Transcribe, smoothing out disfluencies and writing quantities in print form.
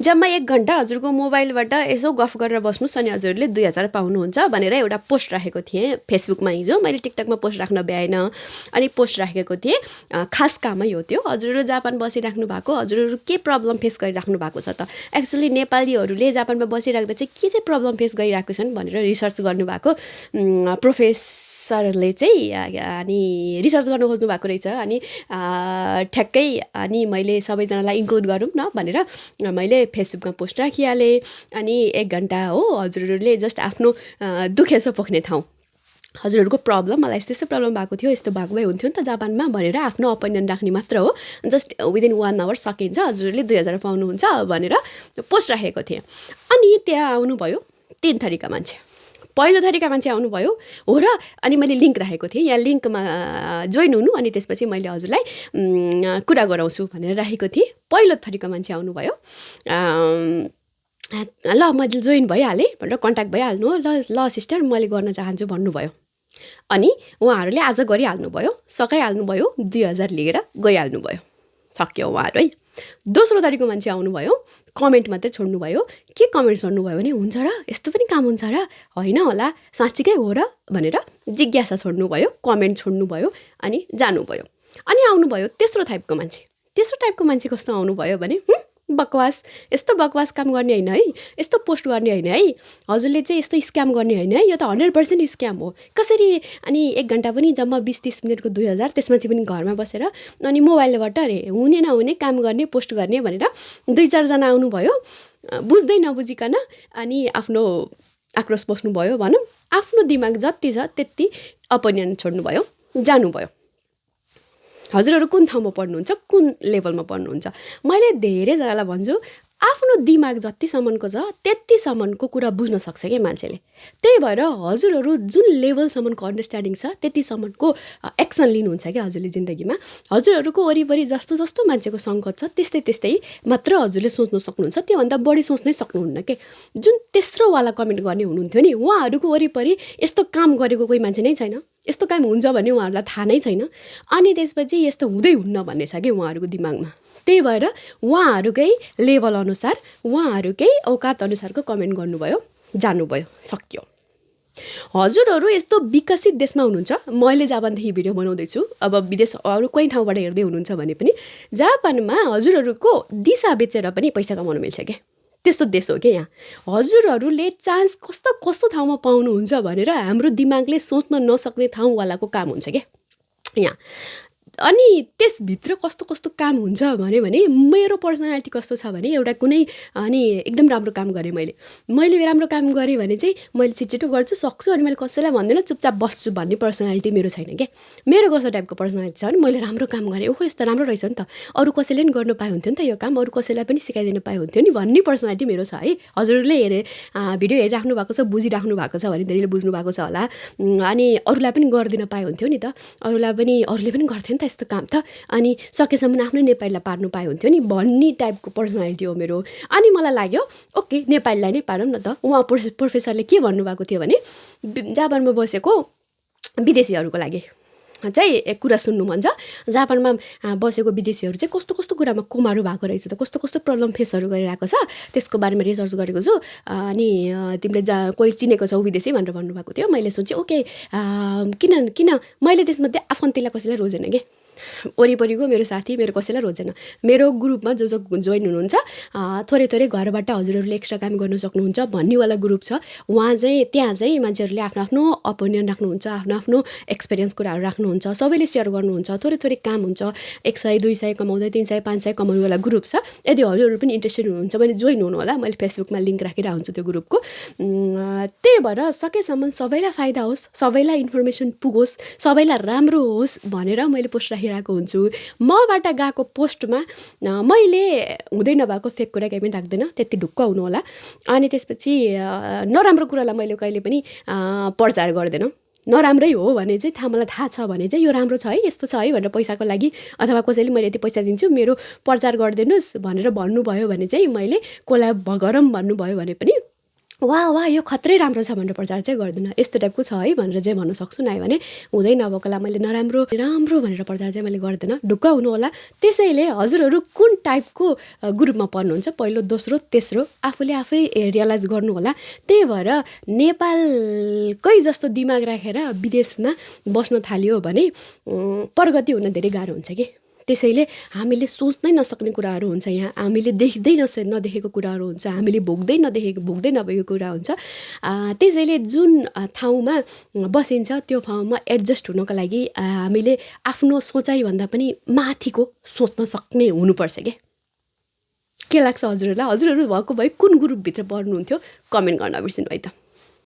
जम्मा 1 घण्टा हजुरको मोबाइलबाट यसो गफ गरेर बस्नुहोस् अनि हजुरले 2000 पाउनुहुन्छ भनेर एउटा पोस्ट राखेको थिएँ फेसबुकमा हिजो। मैले टिकटकमा पोस्ट राख्न भ्याएन अनि पोस्ट राखेको थिएँ। खास कामै हो त्यो। हजुरहरू जापान बसिराख्नु भएको, हजुरहरू के प्रब्लम फेस गरिराख्नु भएको छ त? एक्चुअली नेपालीहरूले जापानमा बसिराख्दा चाहिँ के चाहिँ प्रब्लम फेस गरिरहेको छन् भनेर रिसर्च गर्नुभएको प्रोफेसरले चाहिँ अनि रिसर्च गर्न खोज्नु भएको रहेछ। अनि ठ्याक्कै अनि मैले सबैजनालाई इन्क्लुड गरौँ न भनेर मैले फेसबुकमा पोस्ट राखिहालेँ। अनि 1 घण्टा हो हजुरहरूले जस्ट आफ्नो दुखेसो पोख्ने ठाउँ, हजुरहरूको प्रब्लम मलाई यस्तो प्रब्लम भएको थियो, यस्तो भएको भए हुन्थ्यो नि त जापानमा भनेर आफ्नो ओपिनियन राख्ने मात्र हो। जस्ट विदिन 1 आवर सकिन्छ, हजुरहरूले 2000 पाउनुहुन्छ भनेर पोस्ट राखेको थिएँ। अनि त्यहाँ आउनुभयो 3 थरीका मान्छे। पहिलो थरीका मान्छे आउनुभयो हो र अनि मैले लिङ्क राखेको थिएँ, यहाँ लिङ्कमा जोइन हुनु अनि त्यसपछि मैले हजुरलाई कुरा गराउँछु भनेर राखेको थिएँ। पहिलो थरीका मान्छे आउनुभयो, ल मैले जोइन भइहालेँ भनेर कन्ट्याक्ट भइहाल्नु हो, ल सिस्टर मैले गर्न चाहन्छु भन्नुभयो। अनि उहाँहरूले आज गरिहाल्नुभयो, सकाइहाल्नुभयो, 2000 लिएर गइहाल्नुभयो, सक्यो उहाँहरू है। दोस्रो थरीको मान्छे आउनुभयो, कमेन्ट मात्रै छोड्नुभयो। के कमेन्ट छोड्नुभयो भने हुन्छ र, यस्तो पनि काम हुन्छ र, होइन होला, साँच्चीकै हो र भनेर जिज्ञासा छोड्नुभयो, कमेन्ट छोड्नुभयो अनि जानुभयो। अनि आउनुभयो तेस्रो टाइपको मान्छे। तेस्रो टाइपको मान्छे कस्तो आउनुभयो भने बकवास, यस्तो बकवास काम गर्ने होइन है, यस्तो पोस्ट गर्ने होइन है, हजुरले चाहिँ यस्तो स्क्याम गर्ने होइन है, यो त 100% स्क्याम हो। कसरी अनि 1 घण्टा पनि जम्मा 20-30 मिनटको 2000, त्यसमाथि पनि घरमा बसेर अनि मोबाइलबाट अरे हुने नहुने काम गर्ने पोस्ट गर्ने भनेर 2-4 जना आउनुभयो, बुझ्दै नबुझिकन अनि आफ्नो आक्रोश पोस्नुभयो भनौँ। आफ्नो दिमाग जति छ त्यति ओपिनियन छोड्नुभयो, जानुभयो। हजुरहरू कुन ठाउँमा पढ्नुहुन्छ, कुन लेभलमा पढ्नुहुन्छ? मैले धेरैजनालाई भन्छु आफ्नो दिमाग जतिसम्मको छ त्यतिसम्मको कुरा बुझ्न सक्छ क्या मान्छेले। त्यही भएर हजुरहरू जुन लेभलसम्मको अन्डरस्ट्यान्डिङ छ त्यतिसम्मको एक्सन लिनुहुन्छ क्या हजुरले जिन्दगीमा। हजुरहरूको वरिपरि जस्तो जस्तो मान्छेको सङ्गत छ त्यस्तै त्यस्तै मात्र हजुरले सोच्न सक्नुहुन्छ, त्योभन्दा बढी सोच्नै सक्नुहुन्न के। जुन तेस्रोवाला कमेन्ट गर्ने हुनुहुन्थ्यो नि, उहाँहरूको वरिपरि यस्तो काम गरेको कोही मान्छे नै छैन, यस्तो काम हुन्छ भन्ने उहाँहरूलाई थाहा नै छैन। अनि त्यसपछि यस्तो हुँदै हुन्न भन्ने छ कि उहाँहरूको दिमागमा। त्यही भएर उहाँहरूकै लेभल अनुसार, उहाँहरूकै औकात अनुसारको कमेन्ट गर्नुभयो, जानुभयो, सक्यो। हजुरहरू यस्तो विकसित देशमा हुनुहुन्छ, मैले जापानदेखि भिडियो बनाउँदैछु, अब विदेश अरू कोही ठाउँबाट हेर्दै हुनुहुन्छ भने पनि जापानमा हजुरहरूको दिशा बेचेर पनि पैसा कमाउनु मिल्छ क्या। त्यस्तो देश हो क्या यहाँ। हजुरहरूले चान्स कस्तो कस्तो ठाउँमा पाउनुहुन्छ भनेर हाम्रो दिमागले सोच्न नसक्ने ठाउँवालाको काम हुन्छ क्या यहाँ। अनि त्यसभित्र कस्तो कस्तो काम हुन्छ भने मेरो पर्सनालिटी कस्तो छ भने एउटा कुनै अनि एकदम राम्रो काम गरेँ मैले राम्रो काम गरेँ भने चाहिँ मैले छिटो गर्छु, सक्छु, अनि मैले कसैलाई भन्दैन, चुपचाप बस्छु भन्ने पर्सनालिटी मेरो छैन क्या। मेरो कस्तो टाइपको पर्सनालिटी छ भने मैले राम्रो काम गरेँ, ओहो यस्तो राम्रो रहेछ नि त, अरू कसैले पनि गर्नु पाए हुन्थ्यो नि त यो काम, अरू कसैलाई पनि सिकाइदिनु पाए हुन्थ्यो नि भन्ने पर्सनालिटी मेरो छ है। हजुरहरूले भिडियो हेरिराख्नु भएको छ, बुझिराख्नु भएको छ भने धेरैले बुझ्नु भएको छ होला। अनि अरूलाई पनि गरिदिन पाए हुन्थ्यो नि त, अरूले पनि गर्थ्यो नि त यस्तो काम त, अनि सकेसम्म आफ्नै नेपालीलाई पार्नु पाए हुन्थ्यो नि भन्ने टाइपको पर्सनालिटी हो मेरो। अनि मलाई लाग्यो ओके नेपालीलाई नै पारौँ न त। उहाँ प्रोफेसरले के भन्नुभएको थियो भने जापानमा बसेको विदेशीहरूको लागि चाहिँ कुरा सुन्नु मन छ, जापानमा बसेको विदेशीहरू चाहिँ कस्तो कस्तो कुरामा कुमारू भएको रहेछ त, कस्तो कस्तो प्रब्लम फेसहरू गरिरहेको छ, त्यसको बारेमा रिसर्च गरेको छु। अनि तिमीले कोही चिनेको छौ विदेशी भनेर भन्नुभएको थियो। मैले सोचेँ ओके किन मैले त्यसमध्ये आफन्तीलाई कसैलाई रोजेन कि, वरिपरिको मेरो साथी मेरो कसैलाई रोजेन। मेरो ग्रुपमा जो जोइन हुनुहुन्छ थोरै थोरै घरबाट हजुरहरूले एक्स्ट्रा काम गर्न सक्नुहुन्छ भन्नेवाला ग्रुप छ, उहाँ चाहिँ त्यहाँ चाहिँ मान्छेहरूले आफ्नो आफ्नो ओपिनियन राख्नुहुन्छ, आफ्नो आफ्नो एक्सपिरियन्स कुराहरू राख्नुहुन्छ, सबैले सेयर गर्नुहुन्छ, थोरै थोरै काम हुन्छ, 100 200 कमाउँदै 300 500 कमाउनेवाला ग्रुप छ। यदि हजुरहरू पनि इन्ट्रेस्टेड हुनुहुन्छ भने जोइन हुनु होला, मैले फेसबुकमा लिङ्क राखिरहेको हुन्छु त्यो ग्रुपको। त्यही भएर सकेसम्म सबैलाई फाइदा होस्, सबैलाई इन्फर्मेसन पुगोस्, सबैलाई राम्रो होस् भनेर मैले पोस्ट राखिरहेको हुन्छु। मबाट गएको पोस्टमा मैले हुँदै नभएको फेक कुरा केही पनि राख्दैन, त्यति ढुक्क हुनु होला। अनि त्यसपछि नराम्रो कुरालाई मैले कहिले पनि प्रचार गर्दैन। नराम्रै हो भने चाहिँ मलाई थाहा छ भने चाहिँ यो राम्रो छ है, यस्तो छ है भनेर पैसाको लागि अथवा कसैले मैले यति पैसा दिन्छु मेरो प्रचार गरिदिनुहोस् भनेर भन्नुभयो भने चाहिँ मैले कोल्याब गरौँ भन्नुभयो भने पनि वाह वाह यो खत्रै राम्रो छ भनेर प्रचार चाहिँ गर्दिनँ। यस्तो टाइपको छ है भनेर चाहिँ भन्न सक्छु, नआयो भने हुँदै नभएकोलाई मैले नराम्रो राम्रो भनेर प्रचार चाहिँ मैले गर्दिनँ, ढुक्क हुनु होला। त्यसैले हजुरहरू कुन टाइपको ग्रुपमा पर्नुहुन्छ, पहिलो दोस्रो तेस्रो आफूले आफै रियलाइज गर्नु होला। त्यही भएर नेपालकै जस्तो दिमाग राखेर विदेशमा बस्न थाल्यो भने प्रगति हुन धेरै गाह्रो हुन्छ कि। त्यसैले हामीले सोच्नै नसक्ने कुराहरू हुन्छ, यहाँ हामीले देख्दै नदेखेको कुराहरू हुन्छ, हामीले भोग्दै नभएको कुरा हुन्छ। त्यसैले जुन ठाउँमा बसिन्छ त्यो ठाउँमा एडजस्ट हुनको लागि हामीले आफ्नो सोचाइभन्दा पनि माथिको सोच्न सक्ने हुनुपर्छ क्या। के लाग्छ हजुरहरूलाई? हजुरहरू भएको भए कुन ग्रुपभित्र पर्नुहुन्थ्यो? कमेन्ट गर्न बिर्सिनु है त।